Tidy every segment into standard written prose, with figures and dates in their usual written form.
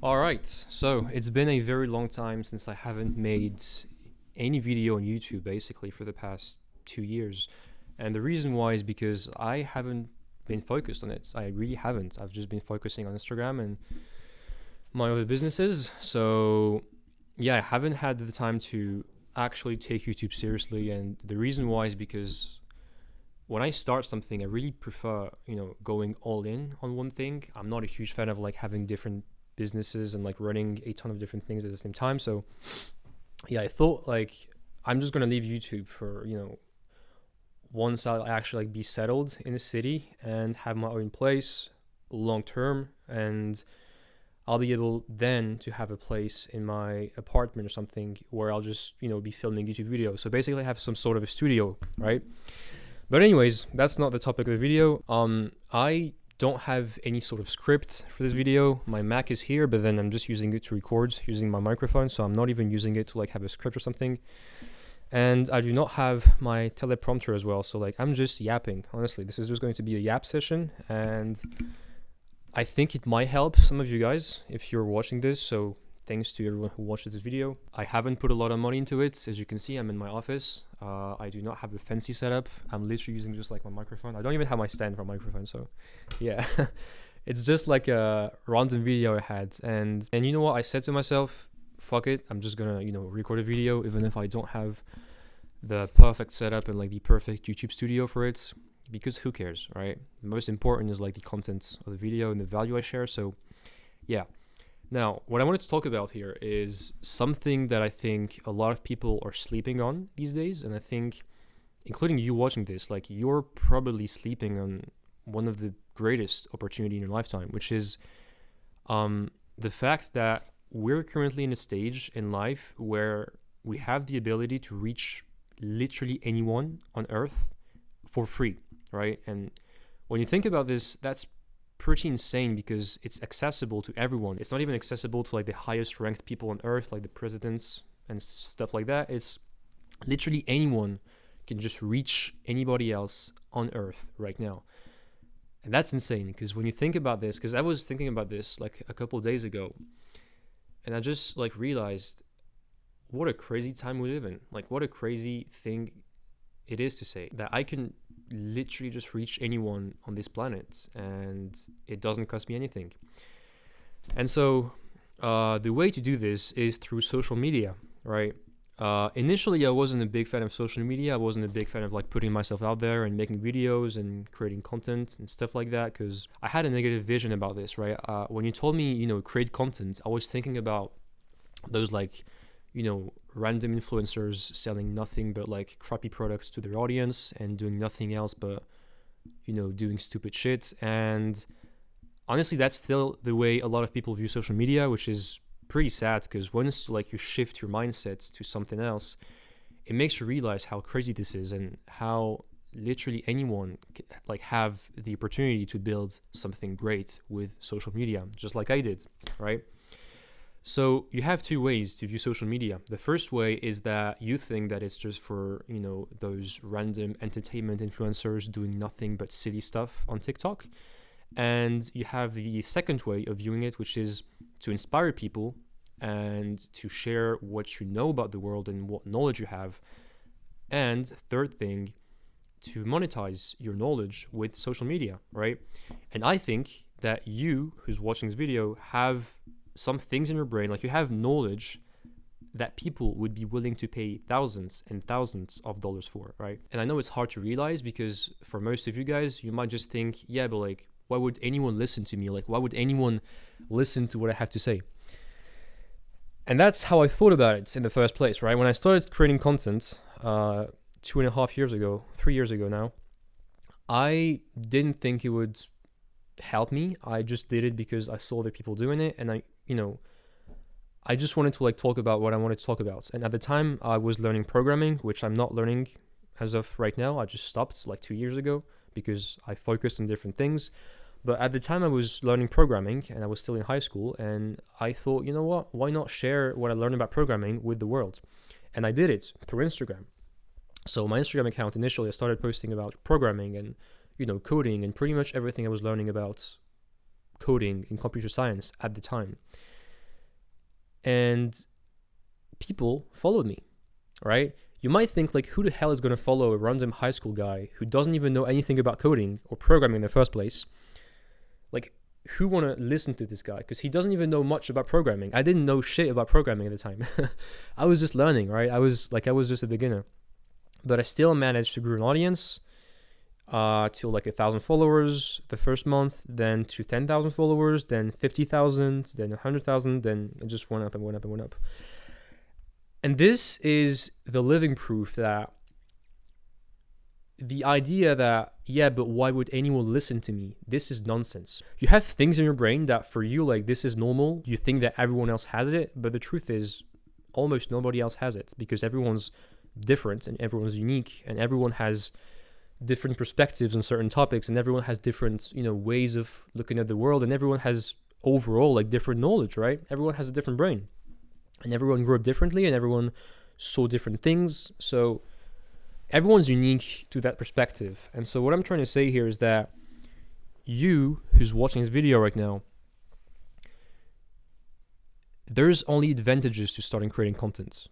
All right, so it's been a very long time since I haven't made any video on YouTube basically for the past 2 years. And the reason why is because I haven't been focused on it. I really haven't. I've just been focusing on Instagram and my other businesses. So, yeah, I haven't had the time to actually take YouTube seriously. And the reason why is because when I start something, I really prefer, going all in on one thing. I'm not a huge fan of like having different businesses and like running a ton of different things at the same time. So yeah, I thought like I'm just gonna leave YouTube for once I actually like be settled in a city and have my own place long term, and I'll be able then to have a place in my apartment or something where I'll just be filming YouTube videos. So basically, I have some sort of a studio, right? But anyways, that's not the topic of the video. I don't have any sort of script for this video. My Mac is here, but then I'm just using it to record using my microphone, so I'm not even using it to like have a script or something. And I do not have my teleprompter as well, so like I'm just yapping. Honestly, this is just going to be a yap session, and I think it might help some of you guys if you're watching this. So thanks to everyone who watched this video. I haven't put a lot of money into it. As you can see, I'm in my office. I do not have a fancy setup. I'm literally using just like my microphone. I don't even have my stand for a microphone. So yeah, it's just like a random video I had. And you know what? I said to myself, fuck it. I'm just gonna, record a video even if I don't have the perfect setup and like the perfect YouTube studio for it, because who cares, right? The most important is like the content of the video and the value I share. So yeah. Now, what I wanted to talk about here is something that I think a lot of people are sleeping on these days. And I think, including you watching this, like you're probably sleeping on one of the greatest opportunity in your lifetime, which is the fact that we're currently in a stage in life where we have the ability to reach literally anyone on earth for free, right? And when you think about this, that's pretty insane because it's accessible to everyone. It's not even accessible to like the highest ranked people on earth, like the presidents and stuff like that. It's literally anyone can just reach anybody else on earth right now. And that's insane because when you think about this, because I was thinking about this like a couple of days ago, and I just like realized what a crazy time we live in. Like what a crazy thing it is to say that I can literally just reach anyone on this planet and it doesn't cost me anything. And so the way to do this is through social media, right? Initially, I wasn't a big fan of social media. I wasn't a big fan of like putting myself out there and making videos and creating content and stuff like that, because I had a negative vision about this, right? When you told me, create content, I was thinking about those like, random influencers selling nothing but like crappy products to their audience and doing nothing else but, doing stupid shit. And honestly, that's still the way a lot of people view social media, which is pretty sad because once like you shift your mindset to something else, it makes you realize how crazy this is and how literally anyone like have the opportunity to build something great with social media, just like I did, right? So you have two ways to view social media. The first way is that you think that it's just for, those random entertainment influencers doing nothing but silly stuff on TikTok. And you have the second way of viewing it, which is to inspire people and to share what you know about the world and what knowledge you have. And third thing, to monetize your knowledge with social media, right? And I think that you, who's watching this video, have some things in your brain, like you have knowledge that people would be willing to pay thousands and thousands of dollars for, right? And I know it's hard to realize because for most of you guys, you might just think, yeah, but like, why would anyone listen to me? Like, why would anyone listen to what I have to say? And that's how I thought about it in the first place, right? When I started creating content 2.5 years ago, 3 years ago now, I didn't think it would help me. I just did it because I saw the people doing it, and I just wanted to like talk about what I wanted to talk about. And at the time I was learning programming, which I'm not learning as of right now. I just stopped like 2 years ago because I focused on different things. But at the time I was learning programming and I was still in high school, and I thought, you know what, why not share what I learned about programming with the world? And I did it through Instagram. So my Instagram account, initially I started posting about programming and coding and pretty much everything I was learning about coding in computer science at the time. and people followed me, right? You might think like, who the hell is going to follow a random high school guy who doesn't even know anything about coding or programming in the first place? Like, who want to listen to this guy? Because he doesn't even know much about programming. I didn't know shit about programming at the time. I was just learning, right? I was just a beginner, but I still managed to grow an audience to like 1,000 followers the first month, then to 10,000 followers, then 50,000, then 100,000, then it just went up and went up and went up. And this is the living proof that the idea that, yeah, but why would anyone listen to me? This is nonsense. You have things in your brain that for you, like, this is normal. You think that everyone else has it, but the truth is almost nobody else has it, because everyone's different and everyone's unique, and everyone has different perspectives on certain topics, and everyone has different, ways of looking at the world, and everyone has overall like different knowledge, right? Everyone has a different brain, and everyone grew up differently, and everyone saw different things. So everyone's unique to that perspective. And so what I'm trying to say here is that you who's watching this video right now, there's only advantages to starting creating content.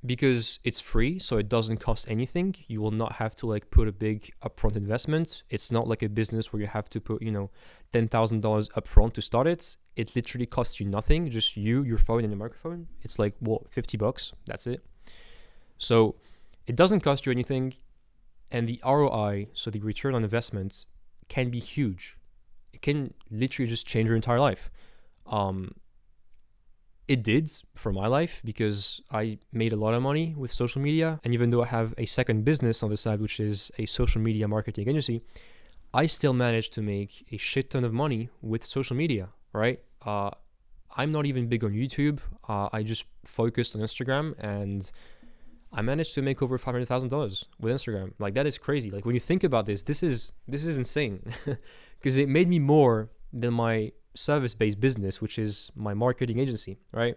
Because it's free, so it doesn't cost anything. You will not have to like put a big upfront investment. It's not like a business where you have to put, $10,000 upfront to start it. It literally costs you nothing, just your phone and your microphone. It's like, $50, that's it. So it doesn't cost you anything, and the ROI, so the return on investment, can be huge. It can literally just change your entire life. It did for my life, because I made a lot of money with social media. And even though I have a second business on the side, which is a social media marketing agency, I still managed to make a shit ton of money with social media, right? I'm not even big on YouTube. I just focused on Instagram, and I managed to make over $500,000 with Instagram. Like, that is crazy. Like, when you think about this is insane, because it made me more than my service-based business, which is my marketing agency, right?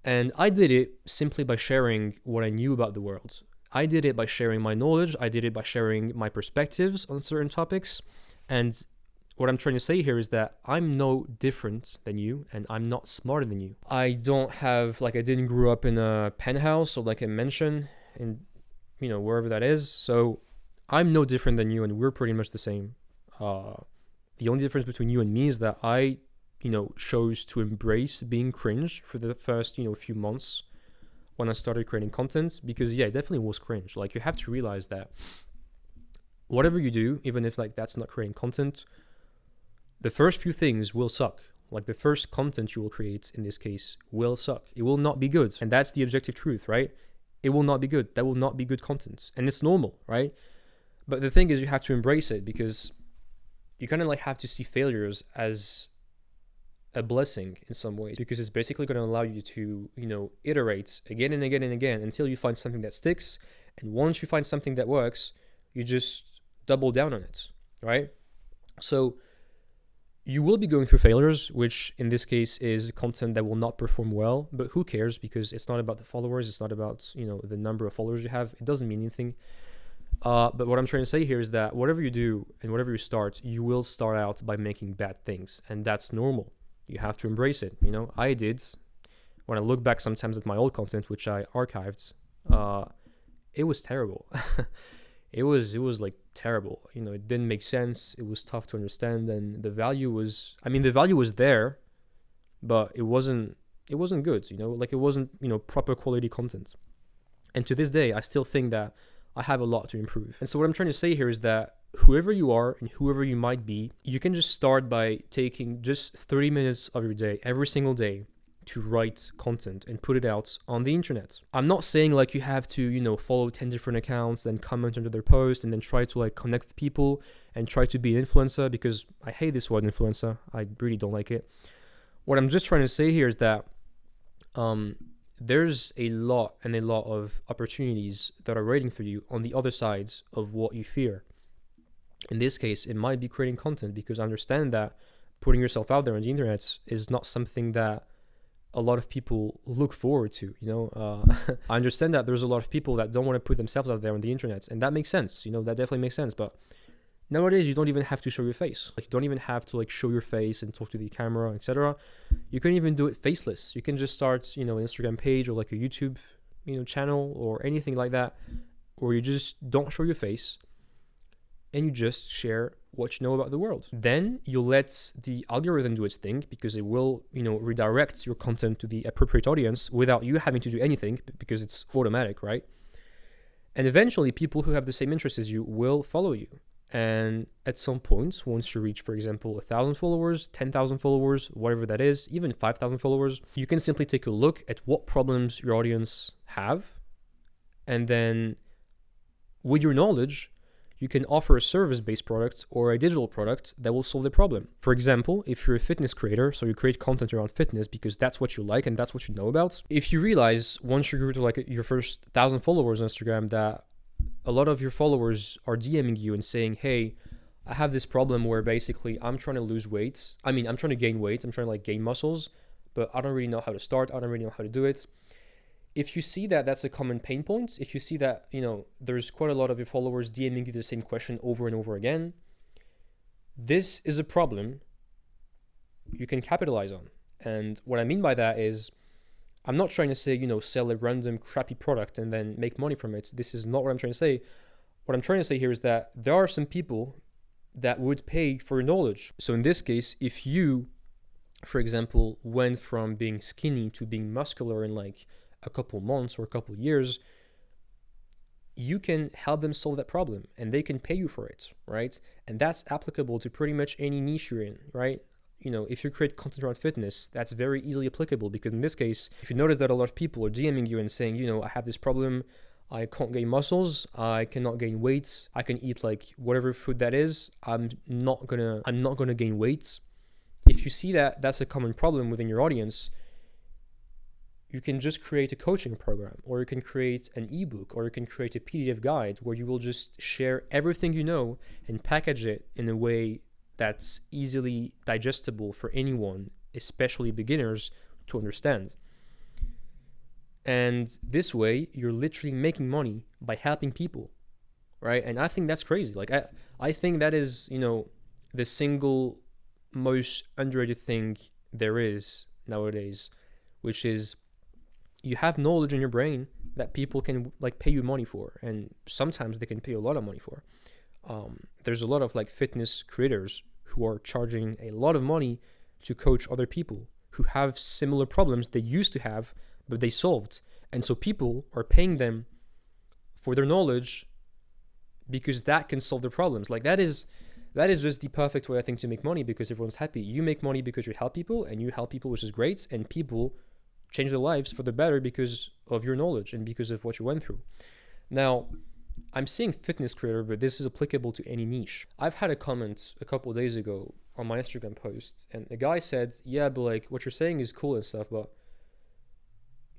And I did it simply by sharing what I knew about the world. I did it by sharing my knowledge. I did it by sharing my perspectives on certain topics. And what I'm trying to say here is that I'm no different than you, and I'm not smarter than you. I didn't grow up in a penthouse or like a mansion in, wherever that is. So I'm no different than you, and we're pretty much the same. The only difference between you and me is that I, chose to embrace being cringe for the first, few months when I started creating content, because it definitely was cringe. Like, you have to realize that whatever you do, even if like that's not creating content, the first few things will suck. Like, the first content you will create in this case will suck. It will not be good. And that's the objective truth, right? It will not be good. That will not be good content. And it's normal, right? But the thing is, you have to embrace it, because you kind of like have to see failures as a blessing in some ways, because it's basically going to allow you to, iterate again and again and again until you find something that sticks. And once you find something that works, you just double down on it, right? So you will be going through failures, which in this case is content that will not perform well, but who cares? Because it's not about the followers. It's not about, the number of followers you have. It doesn't mean anything. But what I'm trying to say here is that whatever you do and whatever you start, you will start out by making bad things, and that's normal. You have to embrace it. I did. When I look back sometimes at my old content, which I archived, it was terrible. It was like terrible. It didn't make sense. It was tough to understand, and the value was there, but it wasn't good. Like, it wasn't proper quality content. And to this day, I still think that I have a lot to improve. And so what I'm trying to say here is that whoever you are and whoever you might be, you can just start by taking just 30 minutes of your day, every single day, to write content and put it out on the internet. I'm not saying like you have to, follow 10 different accounts and comment under their posts and then try to like connect with people and try to be an influencer, because I hate this word influencer. I really don't like it. What I'm just trying to say here is that there's a lot of opportunities that are waiting for you on the other side of what you fear. In this case, it might be creating content, because I understand that putting yourself out there on the internet is not something that a lot of people look forward to. I understand that there's a lot of people that don't want to put themselves out there on the internet, and that makes sense. That definitely makes sense. But Nowadays, you don't even have to show your face. Like, you don't even have to like show your face and talk to the camera, etc. You can even do it faceless. You can just start, an Instagram page or like a YouTube, channel or anything like that, where you just don't show your face and you just share what you know about the world. Then you'll let the algorithm do its thing, because it will, redirect your content to the appropriate audience without you having to do anything, because it's automatic, right? And eventually people who have the same interests as you will follow you. And at some point, once you reach, for example, 1,000 followers, 10,000 followers, whatever that is, even 5,000 followers, you can simply take a look at what problems your audience have. And then with your knowledge, you can offer a service-based product or a digital product that will solve the problem. For example, if you're a fitness creator, so you create content around fitness because that's what you like and that's what you know about. If you realize once you grew to like your first 1,000 followers on Instagram that a lot of your followers are DMing you and saying, hey, I have this problem where basically I'm trying to lose weight. I'm trying to gain weight. I'm trying to like gain muscles, but I don't really know how to start. I don't really know how to do it. If you see that that's a common pain point, if you see that, there's quite a lot of your followers DMing you the same question over and over again, this is a problem you can capitalize on. And what I mean by that is, I'm not trying to say, sell a random crappy product and then make money from it. This is not what I'm trying to say. What I'm trying to say here is that there are some people that would pay for your knowledge. So in this case, if you, for example, went from being skinny to being muscular in like a couple months or a couple years, you can help them solve that problem and they can pay you for it, right? And that's applicable to pretty much any niche you're in, right? If you create content around fitness, that's very easily applicable, because in this case, if you notice that a lot of people are DMing you and saying, I have this problem, I can't gain muscles, I cannot gain weight, I can eat like whatever food that is, I'm not gonna gain weight. If you see that that's a common problem within your audience, you can just create a coaching program, or you can create an ebook, or you can create a PDF guide where you will just share everything you know and package it in a way that's easily digestible for anyone, especially beginners, to understand. And this way, you're literally making money by helping people, right? And I think that's crazy. Like, I think that is, the single most underrated thing there is nowadays, which is you have knowledge in your brain that people can like pay you money for, and sometimes they can pay you a lot of money for. There's a lot of like fitness creators who are charging a lot of money to coach other people who have similar problems they used to have, but they solved. And so people are paying them for their knowledge because that can solve their problems. Like that is just the perfect way, I think, to make money, because everyone's happy. You make money because you help people, and you help people, which is great, and people change their lives for the better because of your knowledge and because of what you went through. Now, I'm saying fitness creator, but this is applicable to any niche. I've had a comment a couple of days ago on my Instagram post, and a guy said, yeah, but like what you're saying is cool and stuff, but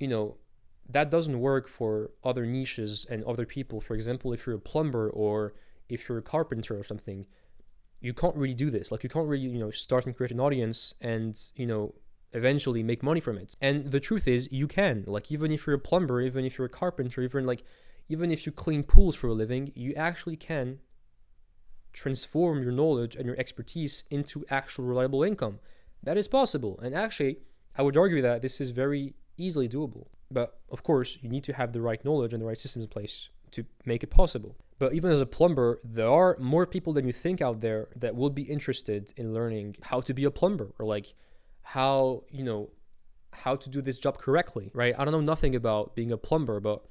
that doesn't work for other niches and other people. For example, if you're a plumber or if you're a carpenter or something, you can't really do this. Like you can't really, start and create an audience and, eventually make money from it. And the truth is you can. Like even if you're a plumber, even if you're a carpenter, even if you clean pools for a living, you actually can transform your knowledge and your expertise into actual reliable income. That is possible. And actually, I would argue that this is very easily doable. But of course, you need to have the right knowledge and the right systems in place to make it possible. But even as a plumber, there are more people than you think out there that will be interested in learning how to be a plumber, or like how to do this job correctly, right? I don't know nothing about being a plumber, but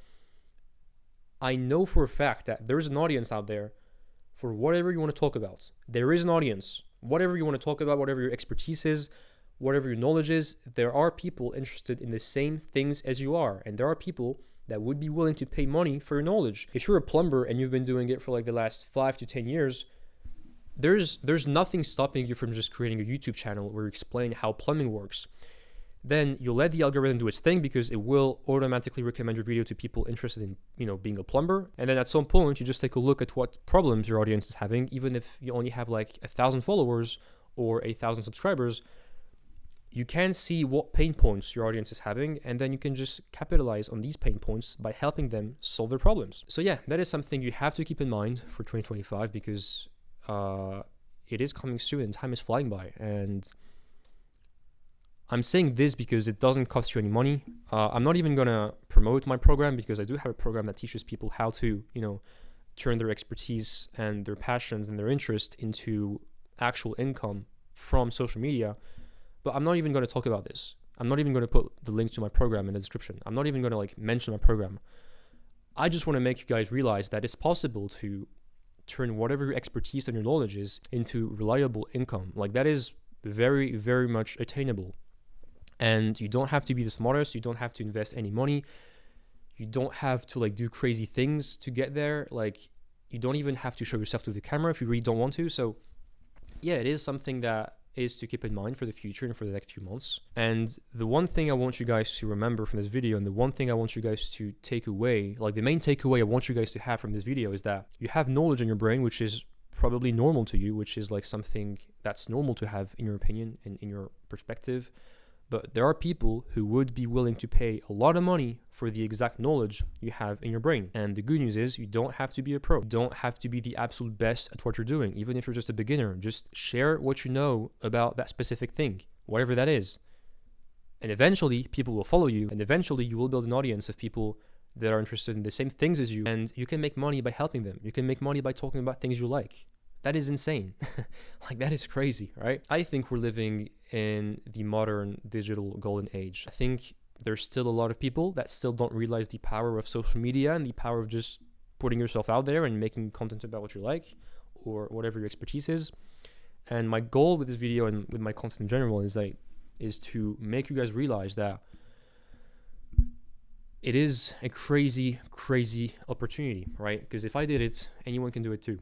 I know for a fact that there's an audience out there for whatever you want to talk about. There is an audience. Whatever you want to talk about, whatever your expertise is, whatever your knowledge is, there are people interested in the same things as you are. And there are people that would be willing to pay money for your knowledge. If you're a plumber and you've been doing it for like the last 5 to 10 years, there's nothing stopping you from just creating a YouTube channel where you explain how plumbing works. Then you'll let the algorithm do its thing, because it will automatically recommend your video to people interested in, being a plumber. And then at some point, you just take a look at what problems your audience is having. Even if you only have like 1,000 followers or 1,000 subscribers, you can see what pain points your audience is having, and then you can just capitalize on these pain points by helping them solve their problems. So yeah, that is something you have to keep in mind for 2025, because it is coming soon and time is flying by. And I'm saying this because it doesn't cost you any money. I'm not even gonna promote my program, because I do have a program that teaches people how to, turn their expertise and their passions and their interest into actual income from social media. But I'm not even going to talk about this. I'm not even going to put the link to my program in the description. I'm not even going to mention my program. I just want to make you guys realize that it's possible to turn whatever your expertise and your knowledge is into reliable income. That is very, very much attainable. And you don't have to be the smartest. You don't have to invest any money. You don't have to do crazy things to get there. You don't even have to show yourself to the camera if you really don't want to. So yeah, it is something that is to keep in mind for the future and for the next few months. And the one thing I want you guys to remember from this video, and the one thing I want you guys to take away, the main takeaway I want you guys to have from this video, is that you have knowledge in your brain, which is probably normal to you, which is something that's normal to have in your opinion and in your perspective. But there are people who would be willing to pay a lot of money for the exact knowledge you have in your brain. And the good news is you don't have to be a pro. You don't have to be the absolute best at what you're doing. Even if you're just a beginner, just share what you know about that specific thing, whatever that is. And eventually people will follow you, and eventually you will build an audience of people that are interested in the same things as you, and you can make money by helping them. You can make money by talking about things you like. That is insane. That is crazy, right? I think we're living in the modern digital golden age. I think there's still a lot of people that still don't realize the power of social media and the power of just putting yourself out there and making content about what you like or whatever your expertise is. And my goal with this video and with my content in general is to make you guys realize that it is a crazy, crazy opportunity, right? Because if I did it, anyone can do it too.